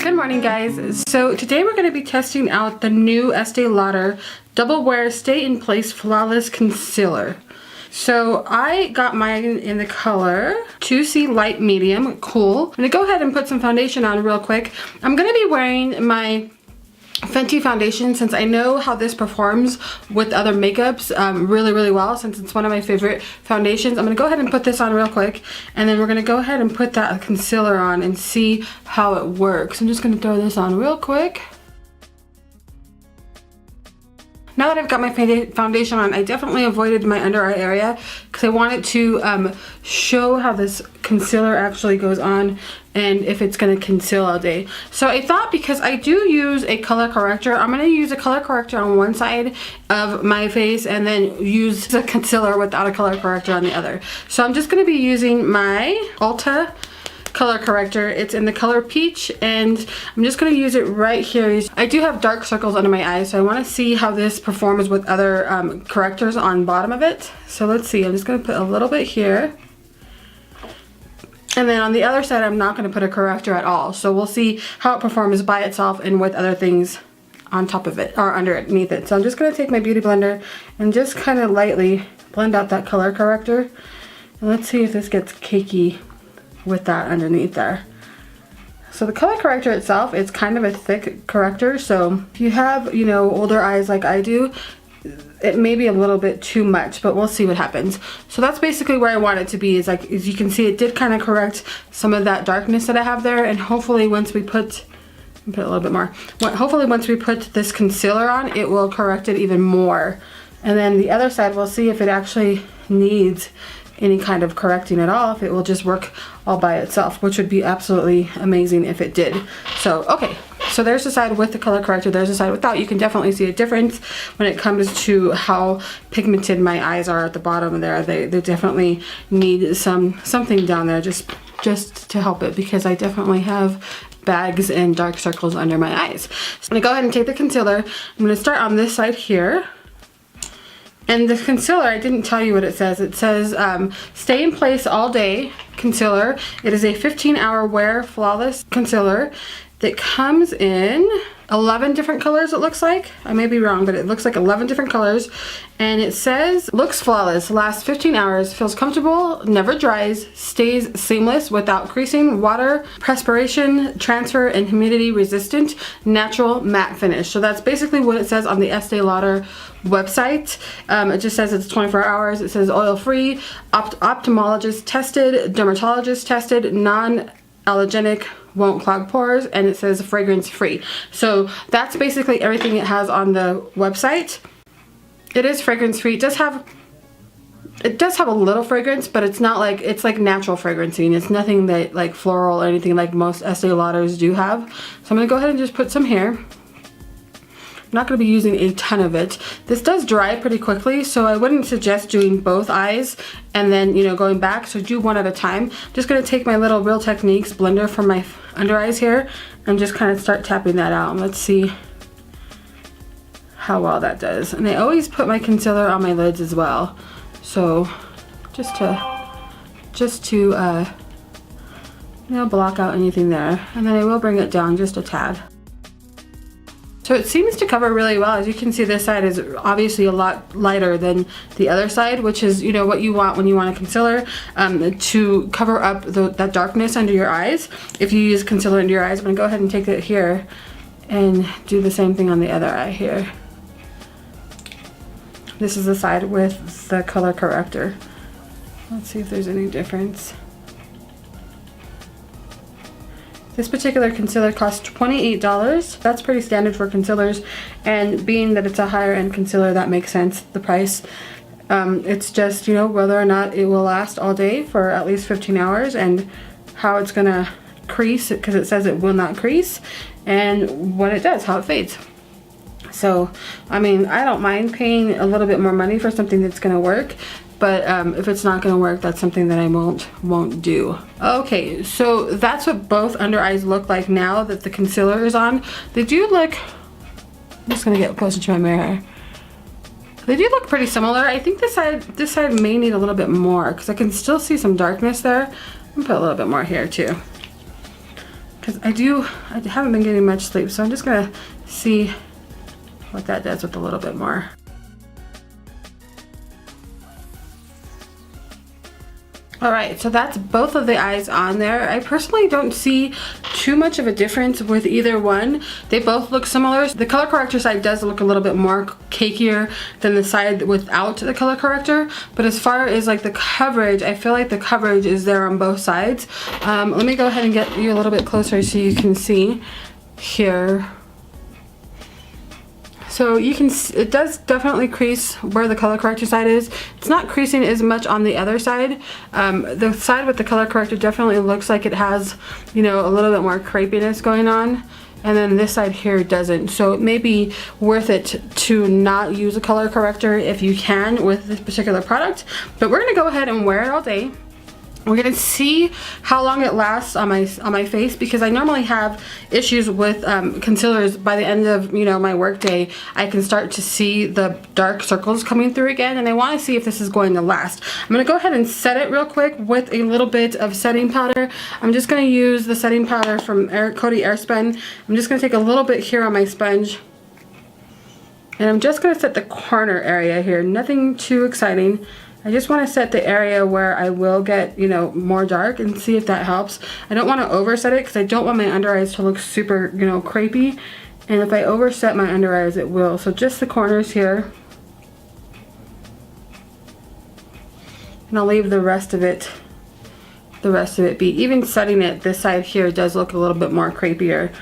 Good morning, guys. So today we're going to be testing out the new ESTEE Lauder Double Wear Stay in Place Flawless Concealer. So I got mine in the color 2C Light Medium. Cool. I'm going to go ahead and put some foundation on real quick. I'm going to be wearing my Fenty foundation since I know how this performs with other makeups really well, since it's one of my favorite foundations. I'm going to go ahead and put this on real quick, and then we're going to go ahead and put that concealer on and see how it works. I'm just going to throw this on real quick. Now that I've got my foundation on, I definitely avoided my under eye area because I wanted to show how this concealer actually goes on and if it's going to conceal all day. So I thought, because I do use a color corrector, I'm going to use a color corrector on one side of my face and then use the concealer without a color corrector on the other. So I'm just going to be using my Ulta color corrector. It's in the color Peach, and I'm just going to use it right here. I do have dark circles under my eyes, so I want to see how this performs with other correctors on bottom of it. So let's see. I'm just going to put a little bit here, and then on the other side I'm not going to put a corrector at all. So we'll see how it performs by itself and with other things on top of it or underneath it. So I'm just going to take my beauty blender and just kind of lightly blend out that color corrector, and let's see if this gets cakey with that underneath there. So the color corrector itself, it's kind of a thick corrector, so if you have, you know, older eyes like I do, it may be a little bit too much, but we'll see what happens. So that's basically where I want it to be. Is like, as you can see, it did kind of correct some of that darkness that I have there, and hopefully once we put a little bit more, hopefully once we put this concealer on, it will correct it even more. And then the other side, we'll see if it actually needs any kind of correcting at all, if it will just work all by itself, which would be absolutely amazing if it did. So okay, so there's the side with the color corrector, there's the side without. You can definitely see a difference when it comes to how pigmented my eyes are at the bottom there. They definitely need something down there just to help it, because I definitely have bags and dark circles under my eyes. So I'm gonna go ahead and take the concealer. I'm gonna start on this side here. And the concealer, I didn't tell you what it says. It says Stay in Place All Day Concealer. It is a 15-hour wear flawless concealer that comes in 11 different colors, it looks like. I may be wrong, but it looks like 11 different colors. And it says, looks flawless, lasts 15 hours, feels comfortable, never dries, stays seamless without creasing, water, perspiration, transfer, and humidity resistant, natural matte finish. So that's basically what it says on the ESTEE Lauder website. It just says it's 24 hours. It says oil-free, ophthalmologist tested, dermatologist tested, non-allergenic, won't clog pores, and it says fragrance free. So that's basically everything it has on the website. It is fragrance free. It does have a little fragrance, but it's not like, it's like natural fragrancing. It's nothing that like floral or anything like most Estee Lauders do have. So I'm gonna go ahead and just put some here. I'm not going to be using a ton of it. This does dry pretty quickly, so I wouldn't suggest doing both eyes and then, you know, going back. So do one at a time. Just going to take my little Real Techniques blender from my under eyes here and just kind of start tapping that out. And let's see how well that does. And I always put my concealer on my lids as well. So just to you know, block out anything there. And then I will bring it down just a tad. So it seems to cover really well. As you can see, this side is obviously a lot lighter than the other side, which is, you know, what you want when you want a concealer, to cover up that darkness under your eyes. If you use concealer under your eyes, I'm gonna go ahead and take it here and do the same thing on the other eye here. This is the side with the color corrector. Let's see if there's any difference. This particular concealer costs $28. That's pretty standard for concealers, and being that it's a higher end concealer, that makes sense, the price. It's just, you know, whether or not it will last all day for at least 15 hours and how it's gonna crease, because it says it will not crease, and when it does, how it fades. So, I mean, I don't mind paying a little bit more money for something that's gonna work. But if it's not gonna work, that's something that I won't do. Okay, so that's what both under eyes look like now that the concealer is on. They do look, I'm just gonna get closer to my mirror. They do look pretty similar. I think this side may need a little bit more because I can still see some darkness there. I'm gonna put a little bit more here too. because I haven't been getting much sleep, so I'm just gonna see what that does with a little bit more. Alright, so that's both of the eyes on there. I personally don't see too much of a difference with either one. They both look similar. The color corrector side does look a little bit more cakier than the side without the color corrector, but as far as like the coverage, I feel like the coverage is there on both sides. Let me go ahead and get you a little bit closer so you can see here. So you can, it does definitely crease where the color corrector side is. It's not creasing as much on the other side. The side with the color corrector definitely looks like it has, you know, a little bit more crepiness going on. And then this side here doesn't. So it may be worth it to not use a color corrector if you can with this particular product. But we're gonna go ahead and wear it all day. We're gonna see how long it lasts on my face, because I normally have issues with concealers. By the end of, you know, my work day, I can start to see the dark circles coming through again, and I want to see if this is going to last. I'm gonna go ahead and set it real quick with a little bit of setting powder. I'm just gonna use the setting powder from Coty Airspun. I'm just gonna take a little bit here on my sponge, and I'm just gonna set the corner area here. Nothing too exciting. I just want to set the area where I will get, you know, more dark, and see if that helps. I don't want to overset it because I don't want my under eyes to look super, you know, crepey. And if I overset my under eyes, it will. So just the corners here. And I'll leave the rest of it be. Even setting it, this side here does look a little bit more crepier.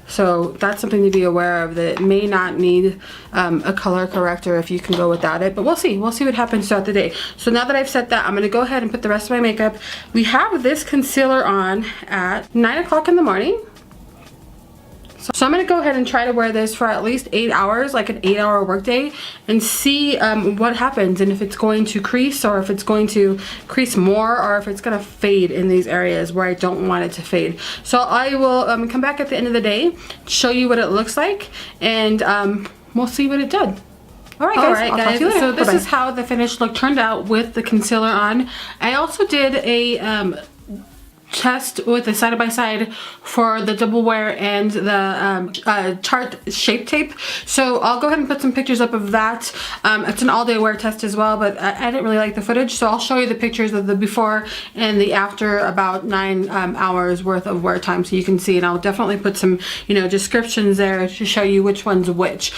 So that's something to be aware of, that it may not need a color corrector if you can go without it, but we'll see what happens throughout the day. So now that I've set that, I'm gonna go ahead and put the rest of my makeup. We have this concealer on at 9 o'clock in the morning. So I'm gonna go ahead and try to wear this for at least 8 hours, like an 8-hour workday, and see what happens, and if it's going to crease, or if it's going to crease more, or if it's gonna fade in these areas where I don't want it to fade. So I will come back at the end of the day, show you what it looks like, and we'll see what it did. Alright guys, so this is how the finished look turned out with the concealer on. I also did a test with the side-by-side for the double wear and the Tarte Shape Tape. So I'll go ahead and put some pictures up of that. It's an all-day wear test as well, but I didn't really like the footage, so I'll show you the pictures of the before and the after, about 9 hours worth of wear time, so you can see. And I'll definitely put some, you know, descriptions there to show you which one's which.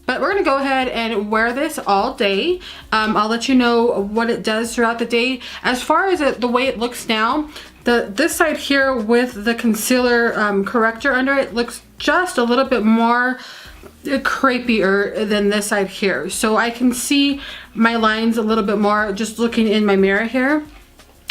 But we're gonna go ahead and wear this all day. I'll let you know what it does throughout the day. As far as the way it looks now, this side here with the concealer corrector under it looks just a little bit more crepier than this side here. So I can see my lines a little bit more just looking in my mirror here.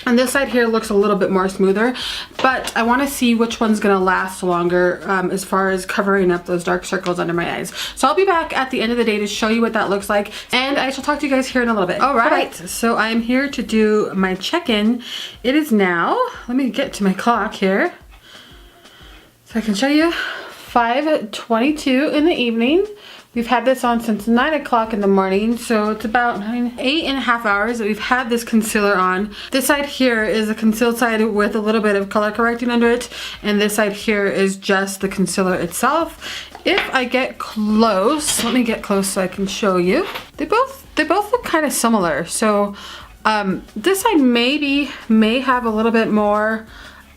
And this side here looks a little bit more smoother, but I want to see which one's going to last longer as far as covering up those dark circles under my eyes. So I'll be back at the end of the day to show you what that looks like, and I shall talk to you guys here in a little bit. Alright, so I'm here to do my check-in. It is now, let me get to my clock here so I can show you, 5:22 in the evening. We've had this on since 9 o'clock in the morning, so it's about 8.5 hours that we've had this concealer on. This side here is a concealed side with a little bit of color correcting under it, and this side here is just the concealer itself. If I get close, let me get close so I can show you. They both look kind of similar. So this side may have a little bit more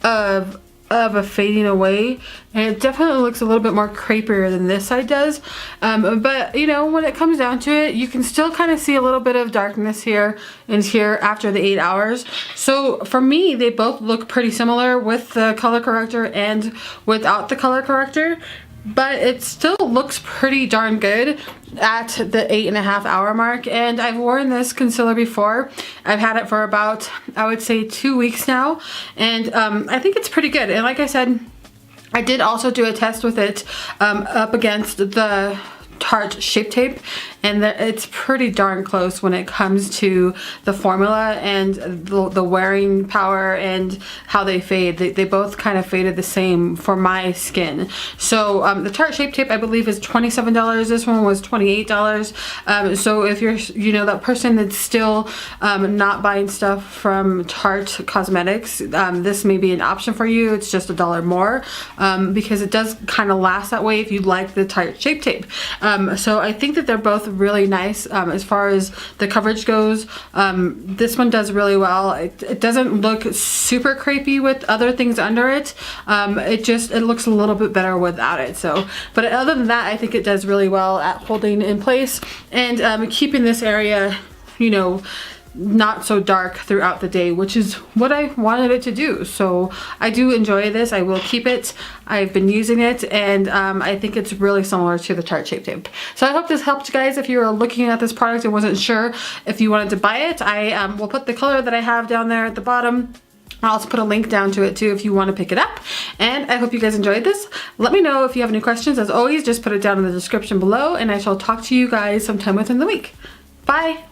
of a fading away, and it definitely looks a little bit more crepier than this side does, but you know, when it comes down to it, you can still kind of see a little bit of darkness here and here after the 8 hours. So for me, they both look pretty similar with the color corrector and without the color corrector, but it still looks pretty darn good at the 8.5 hour mark. And I've worn this concealer before. I've had it for about, I would say, 2 weeks now, and I think it's pretty good. And like I said, I did also do a test with it up against the Tarte Shape Tape, and it's pretty darn close when it comes to the formula and the wearing power and how they fade. They both kind of faded the same for my skin. So the Tarte Shape Tape I believe is $27. This one was $28. So if you're, you know, that person that's still not buying stuff from Tarte Cosmetics, this may be an option for you. It's just $1 more because it does kind of last that way if you like the Tarte Shape Tape. So I think that they're both really nice as far as the coverage goes. This one does really well. It doesn't look super crepey with other things under it. It looks a little bit better without it. So, but other than that, I think it does really well at holding in place and keeping this area, you know, not so dark throughout the day, which is what I wanted it to do. So I do enjoy this. I will keep it. I've been using it, and I think it's really similar to the Tarte Shape Tape. So I hope this helped, guys. If you were looking at this product and wasn't sure if you wanted to buy it, I will put the color that I have down there at the bottom. I'll also put a link down to it too if you want to pick it up. And I hope you guys enjoyed this. Let me know if you have any questions. As always, just put it down in the description below, and I shall talk to you guys sometime within the week. Bye!